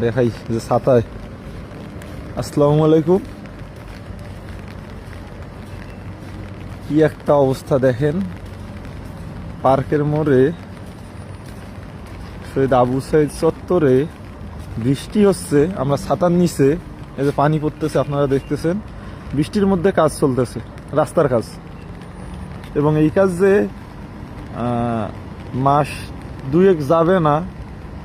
দেখাই যে ছাতায়। আসসালামু আলাইকুম। কি একটা অবস্থা দেখেন, পার্কের মোড়ে শহীদ আবু সাইদ চত্বরে বৃষ্টি হচ্ছে, আমরা ছাতার নিচে, এই যে পানি পড়তেছে আপনারা দেখতেছেন, বৃষ্টির মধ্যে কাজ চলতেছে, রাস্তার কাজ। এবং এই কাজ যে মাস দুয়েক যাবে না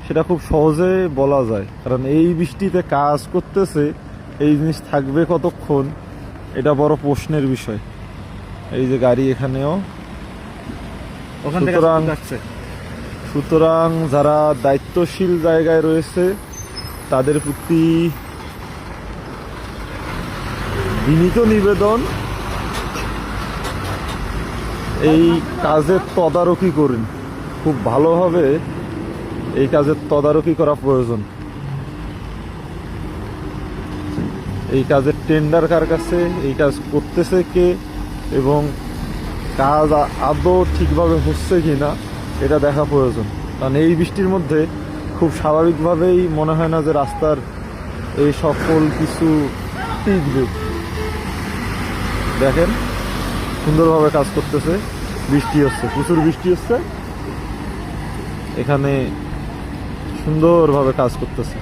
সেটা খুব সহজে বলা যায়, কারণ এই বৃষ্টিতে কাজ করতেছে, এই জিনিস থাকবে কতক্ষণ এটা বড় প্রশ্নের বিষয়। এই যে গাড়ি এখানেও, সুতরাং যারা দায়িত্বশীল জায়গায় রয়েছে তাদের প্রতি বিনীত নিবেদন, এই কাজের তদারকি করুন, খুব ভালোভাবে এই কাজের তদারকি করা প্রয়োজন। এই কাজের টেন্ডার কার কাছে, এই কাজ করতেছে কে, এবং কাজ আদৌ ঠিকভাবে হচ্ছে কিনা এটা দেখা প্রয়োজন। কারণ এই বৃষ্টির মধ্যে খুব স্বাভাবিকভাবেই মনে হয় না যে রাস্তার এই সকল কিছু টিকবে। দেখেন সুন্দরভাবে কাজ করতেছে, বৃষ্টি হচ্ছে, প্রচুর বৃষ্টি হচ্ছে, এখানে সুন্দরভাবে কাজ করতেছে।